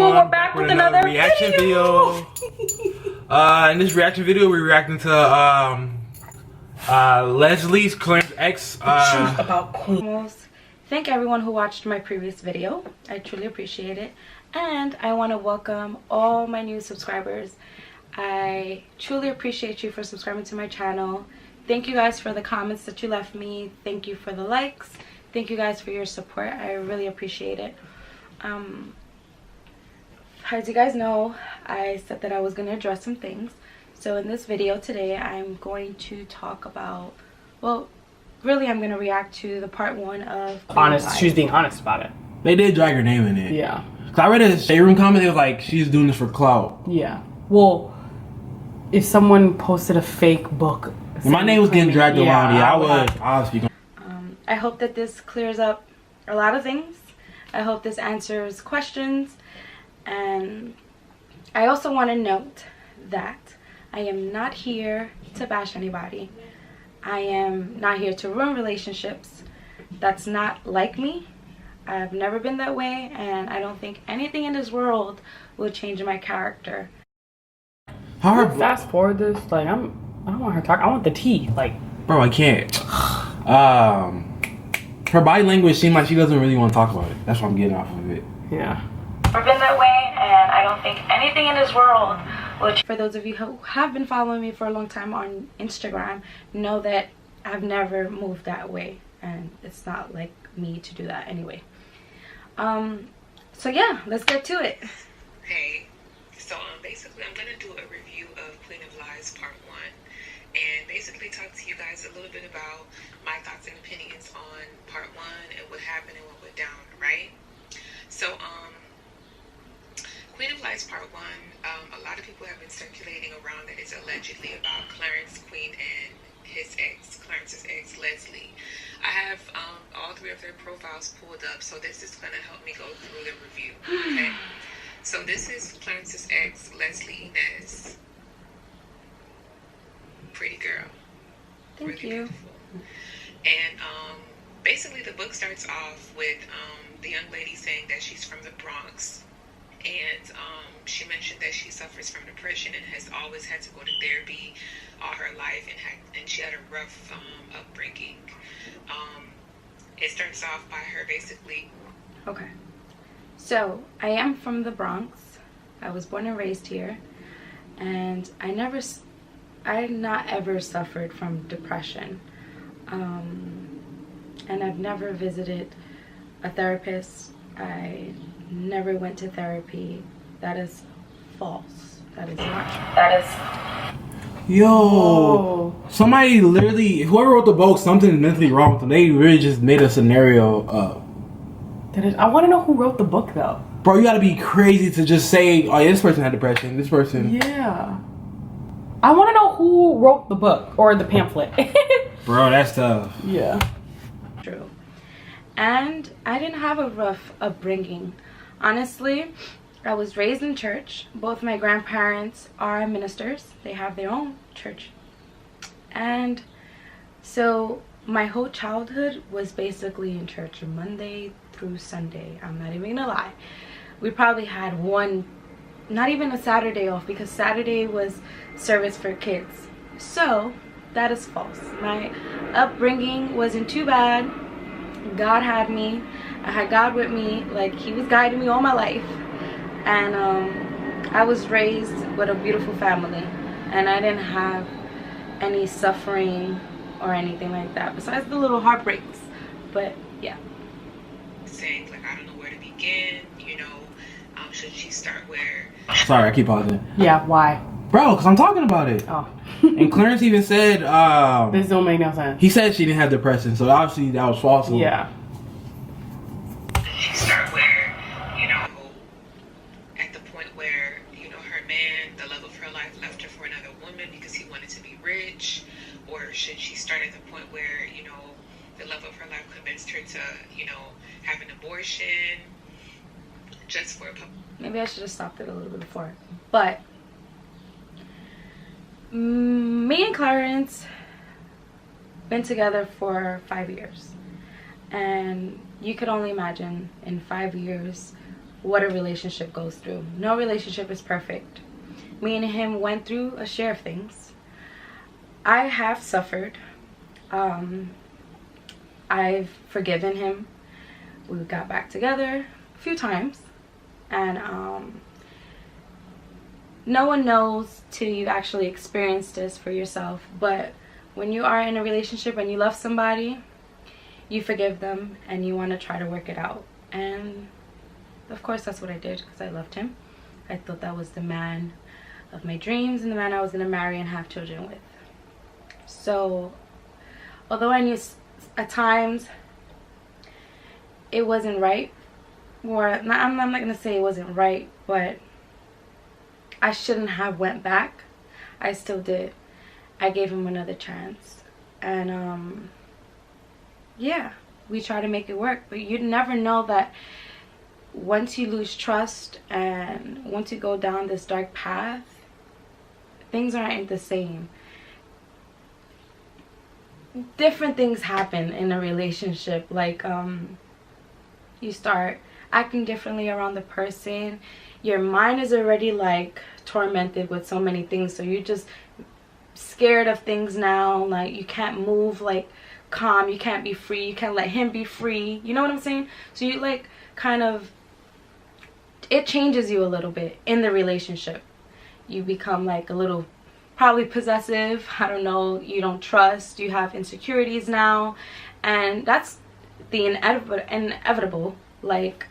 We're back with another reaction video. In this reaction video, we're reacting to Leslie's Clarence X. Truth about Queen. Thank everyone who watched my previous video. I truly appreciate it, and I want to welcome all my new subscribers. I truly appreciate you for subscribing to my channel. Thank you guys for the comments that you left me. Thank you for the likes. Thank you guys for your support. I really appreciate it. As you guys know, I said that I was going to address some things. So in this video today, I'm going to talk about, well, really I'm going to react to the part 1 of honest. She's being honest about it. They did drag her name in it. Yeah. Cause I read a shade room comment. It was like she's doing this for clout. Yeah. Well, if someone posted a fake book, my name was getting dragged around. Yeah, I would. Honestly. I hope that this clears up a lot of things. I hope this answers questions. And I also want to note that I am not here to bash anybody. I am not here to ruin relationships. That's not like me. I've never been that way, and I don't think anything in this world will change my character. Fast forward this, like I don't want her to talk. I want the tea, like. Bro, I can't. Her body language seemed like she doesn't really want to talk about it. That's what I'm getting off of it. Yeah. I've been that way, and I don't think anything in this world will. For those of you who have been following me for a long time on Instagram, know that I've never moved that way, and it's not like me to do that anyway. So yeah, let's get to it. Hey, so basically I'm gonna do a review of Queen of Lies Part 1, and basically talk to you guys a little bit about my thoughts and opinions on Part 1 and what happened and what went down, right? So Queen of Lies Part 1, a lot of people have been circulating around that it's allegedly about Clarence Queen and his ex, Clarence's ex, Leslie. I have all 3 of their profiles pulled up, so this is going to help me go through the review, okay? So this is Clarence's ex, Leslieines. Pretty girl. Thank you. Beautiful. And basically the book starts off with the young lady saying that she's from the Bronx. And she mentioned that she suffers from depression and has always had to go to therapy all her life, and she had a rough upbringing. It starts off by her basically. Okay. So I am from the Bronx. I was born and raised here, and I not ever suffered from depression, and I've never visited a therapist. I never went to therapy. That is false. That is not true. That is. Yo, Whoa. Somebody literally, whoever wrote the book, something is mentally wrong with them. They really just made a scenario up. I want to know who wrote the book though. Bro, you gotta be crazy to just say, oh, yeah, this person had depression. This person. Yeah. I want to know who wrote the book or the pamphlet. Bro, that's tough. Yeah. True. And I didn't have a rough upbringing. Honestly, I was raised in church. Both my grandparents are ministers. They have their own church. And so my whole childhood was basically in church Monday through Sunday. I'm not even gonna lie. We probably had one, not even a Saturday off, because Saturday was service for kids. So that is false. My upbringing wasn't too bad. God had me. I had God with me. Like, he was guiding me all my life. And I was raised with a beautiful family, and I didn't have any suffering or anything like that besides the little heartbreaks. But yeah, Saying like, I don't know where to begin, you know, should she start where? Sorry, I keep pausing. Yeah. Why? Bro, because I'm talking about it. Oh. And Clarence even said, This don't make no sense. he said she didn't have depression, so obviously that was false. Yeah. She start where, you know, at the point where, you know, her man, the love of her life, left her for another woman because he wanted to be rich? Or should she start at the point where, you know, the love of her life convinced her to, you know, have an abortion just for a couple? maybe I should have stopped it a little bit before. But me and Clarence been together for 5 years, and you could only imagine in 5 years what a relationship goes through. No relationship is perfect. Me and him went through a share of things. I have suffered. I've forgiven him. We got back together a few times, and no one knows till you actually experience this for yourself. But when you are in a relationship and you love somebody, you forgive them and you want to try to work it out. And of course that's what I did, because I loved him. I thought that was the man of my dreams and the man I was going to marry and have children with. So although I knew at times it wasn't right, or I'm not going to say it wasn't right, but I shouldn't have went back, I still did. I gave him another chance, and yeah, we try to make it work. But you'd never know that once you lose trust and once you go down this dark path, things aren't the same. Different things happen in a relationship, like you start acting differently around the person. Your mind is already like tormented with so many things, so you're just scared of things now. Like you can't move like calm, you can't be free, you can't let him be free, you know what I'm saying? So you like kind of, it changes you a little bit in the relationship. You become like a little probably possessive, I don't know, you don't trust, you have insecurities now, and that's the inevitable. Like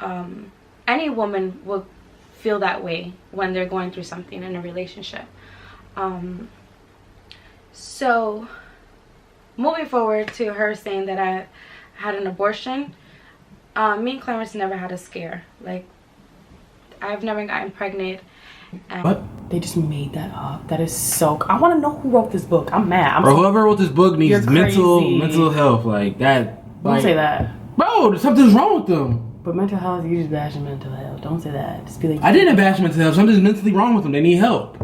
any woman will feel that way when they're going through something in a relationship. So moving forward to her saying that I had an abortion, me and Clarence never had a scare. Like, I've never gotten pregnant. What? They just made that up. That is so... I want to know who wrote this book. I'm mad. Bro, whoever wrote this book needs mental health. Like, that... Don't say that. Bro, something's wrong with them. But mental health, you just bash mental health. Don't say that. Just be like... I didn't bash mental health. Something's mentally wrong with them. They need help.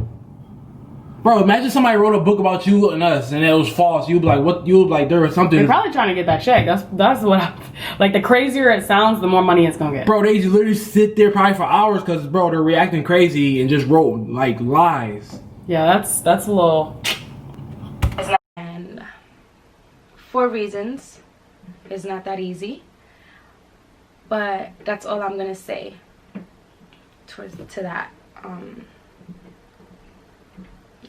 Bro, imagine somebody wrote a book about you and us and it was false. You'd be like, what? You'd be like, there was something. They're probably trying to get that check. That's what like, the crazier it sounds, the more money it's gonna get. Bro, they just literally sit there probably for hours because, bro, they're reacting crazy and just wrote, like, lies. Yeah, that's a little... And for reasons, it's not that easy. But that's all I'm gonna say to that.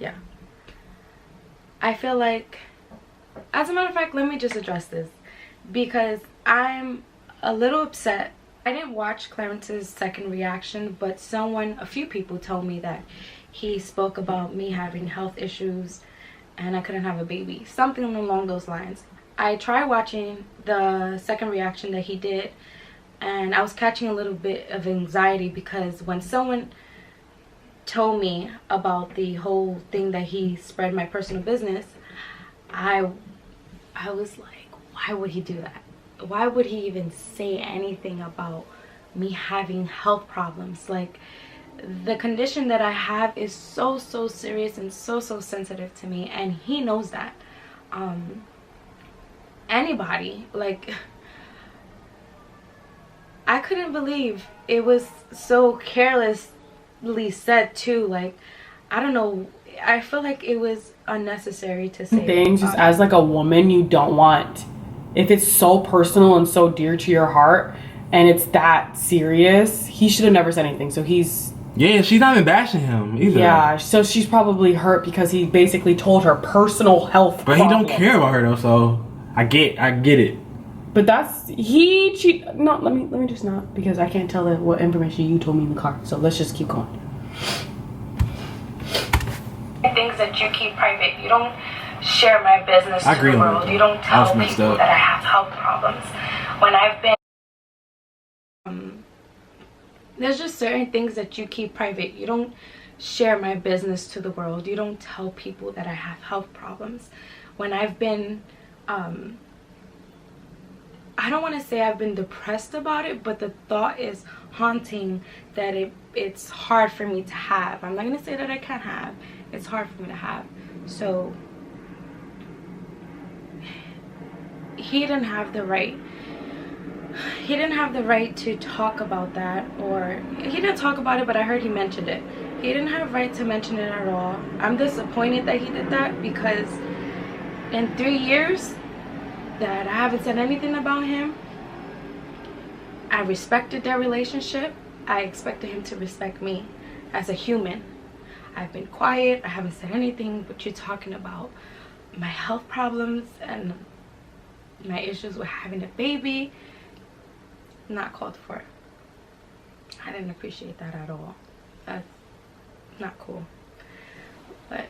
Yeah, I feel like, as a matter of fact, let me just address this, because I'm a little upset. I didn't watch Clarence's second reaction, but a few people told me that he spoke about me having health issues and I couldn't have a baby, something along those lines. I tried watching the second reaction that he did, and I was catching a little bit of anxiety, because when someone told me about the whole thing that he spread my personal business, I was like, why would he do that? Why would he even say anything about me having health problems? Like, the condition that I have is so serious and so sensitive to me, and he knows that. Anybody, like, I couldn't believe it was so carelessly said too. Like, I don't know, I feel like it was unnecessary to say things. Just as like a woman, you don't want, if it's so personal and so dear to your heart and it's that serious, he should have never said anything. So he's... Yeah, she's not even bashing him either. Yeah, so she's probably hurt because he basically told her personal health But problems. He don't care about her though, so I get it. But that's... He cheat... No, let me just not, because I can't tell what information you told me in the car. So let's just keep going. Things that you keep private. You don't share my business to the world. You don't tell people that I have health problems. When I've been... there's just certain things that you keep private. You don't share my business to the world. You don't tell people that I have health problems. When I've been... I don't want to say I've been depressed about it, but the thought is haunting that it's hard for me to have. I'm not going to say that I can't have. It's hard for me to have. So he didn't have the right he didn't have the right to talk about that, or he didn't talk about it, but I heard he mentioned it. He didn't have right to mention it at all. I'm disappointed that he did that, because in 3 years that I haven't said anything about him, I respected their relationship. I expected him to respect me as a human. I've been quiet. I haven't said anything, but you're talking about my health problems and my issues with having a baby. Not called for. I didn't appreciate that at all. That's not cool. But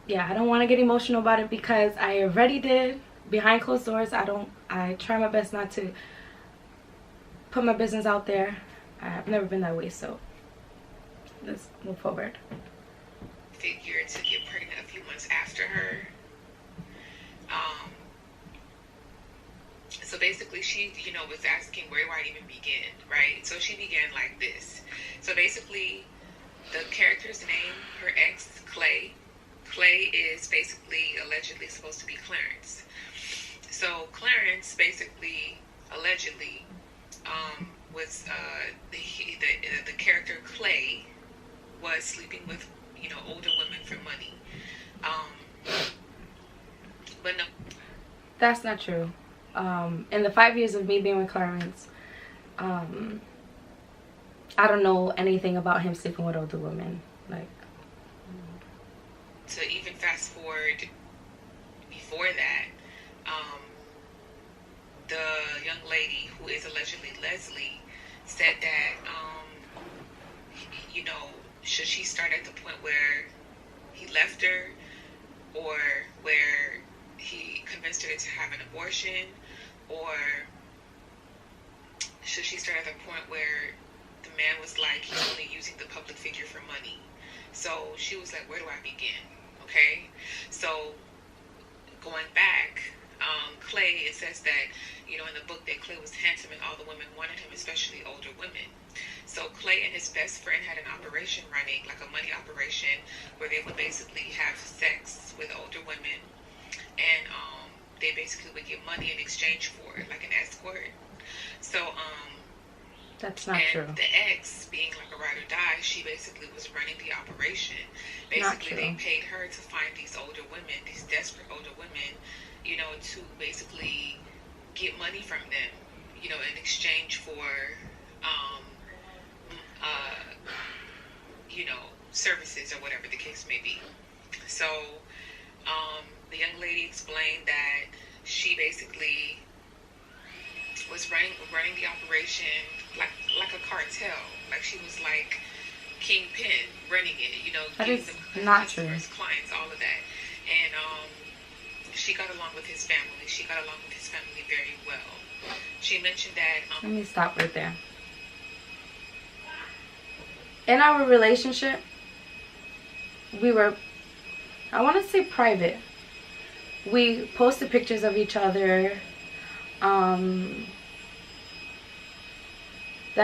yeah, I don't want to get emotional about it, because I already did. Behind closed doors, I try my best not to put my business out there. I've never been that way, so let's move forward. Figure to get pregnant a few months after her. So basically she, was asking, where do I even begin, right? So she began like this. So basically the character's name, her ex, Clay is basically allegedly supposed to be Clarence. So Clarence basically allegedly was the character Clay was sleeping with older women for money. But no, that's not true. In the 5 years of me being with Clarence, I don't know anything about him sleeping with older women. Like, to even fast forward before that, the young lady who is allegedly Leslie said that, should she start at the point where he left her, or where he convinced her to have an abortion, or should she start at the point where the man was like, he's only using the public figure for money? So she was like, where do I begin? Okay, so going back, Clay, it says that, in the book, that Clay was handsome and all the women wanted him, especially older women. So Clay and his best friend had an operation running, like a money operation, where they would basically have sex with older women, and they basically would get money in exchange for it, like an escort. So that's not true. The ex, being like a ride or die, she basically was running the operation. Basically, they paid her to find these older women, these desperate older women, to basically get money from them, in exchange for, services, or whatever the case may be. So, the young lady explained that she basically was running the operation like a cartel. Like, she was like kingpin running it, that giving is them not customers, true. clients, all of that. And she got along with his family. She got along with his family very well. She mentioned that. Let me stop right there. In our relationship, we were, I want to say, private. We posted pictures of each other. That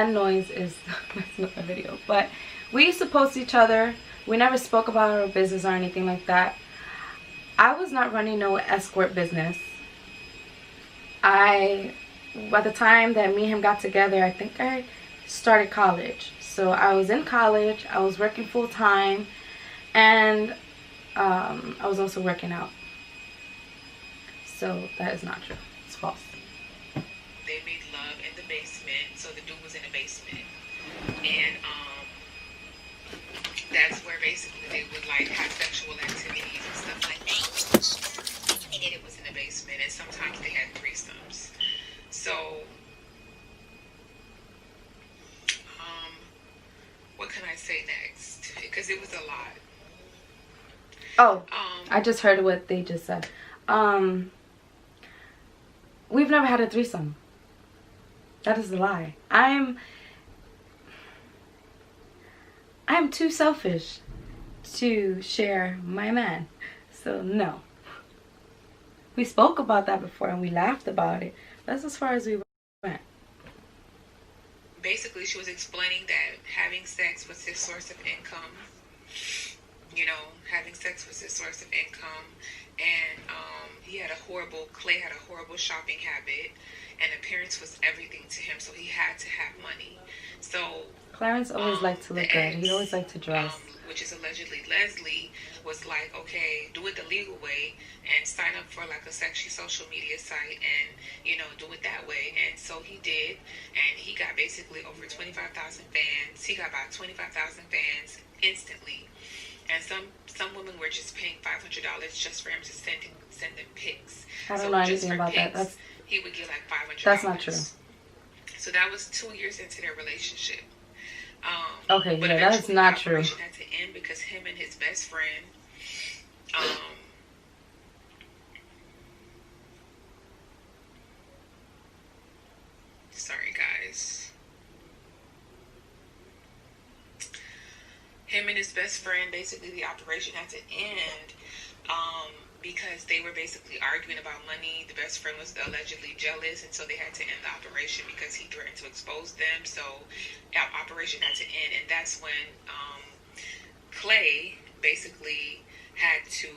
noise is messing up my video. But we used to post each other. We never spoke about our business or anything like that. I was not running no escort business. By the time that me and him got together, I think I started college. So I was in college, I was working full time, and I was also working out. So that is not true. It's false. They made love in the basement, so the dude was in the basement. And that's where basically they would like have sexual activities and stuff like that. And it was in the basement, and sometimes they had threesomes. So what can I say next? Because it was a lot. Oh, I just heard what they just said. We've never had a threesome. That is a lie. I'm too selfish to share my man. So no. We spoke about that before and we laughed about it. That's as far as we went. Basically, she was explaining that having sex was his source of income. you know, having sex was his source of income. And Clay had a horrible shopping habit, and appearance was everything to him, so he had to have money. So Clarence always liked to look good. He always liked to dress. Which is allegedly Leslie, was like, okay, do it the legal way and sign up for like a sexy social media site and, you know, do it that way. And so he did, and he got basically over 25,000 fans. He got about 25,000 fans instantly. And some women were just paying $500 just for him to send them pics. I don't know anything about that. He would get like $500. That's not true. So that was 2 years into their relationship. Okay, but yeah, that's not true. The operation had to end because him and his best friend, sorry guys, him and his best friend, basically the operation had to end because they were basically arguing about money. The best friend was allegedly jealous, and so they had to end the operation because he threatened to expose them. So that operation had to end, and that's when Clay basically had to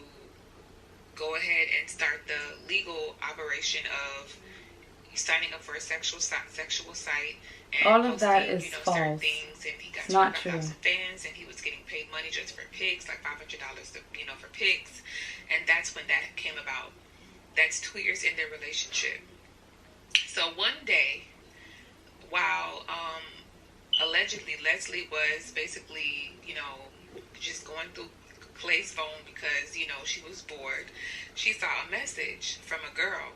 go ahead and start the legal operation of signing up for a sexual site. And all of that posting, is you know, false. certain things, and he got it's not true. fans, and he was getting paid money just for pics, like $500, you know, for pics, and that's when that came about. That's 2 years in their relationship. So one day, while allegedly Leslie was basically, you know, just going through Clay's phone because, you know, she was bored, she saw a message from a girl.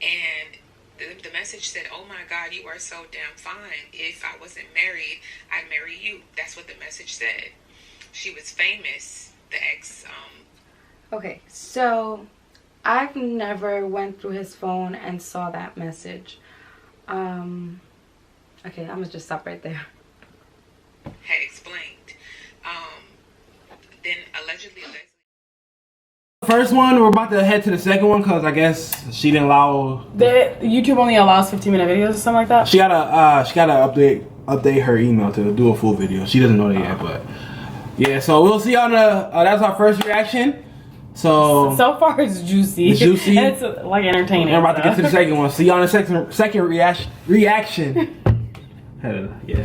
And the message said, "Oh my God, you are so damn fine. If I wasn't married, I'd marry you." That's what the message said. She was famous, the ex. Okay, so I've never went through his phone and saw that message. Okay, I'm gonna just stop right there. Had explained. Then allegedly. First one, we're about to head to the second one because I guess she didn't allow. YouTube only allows 15-minute videos or something like that. She gotta update her email to do a full video. She doesn't know that yet, but yeah. So we'll see on the. That's our first reaction. So far it's juicy. It's juicy. And it's like entertaining. And we're about to get to the second one. See you on the second reaction. Yeah.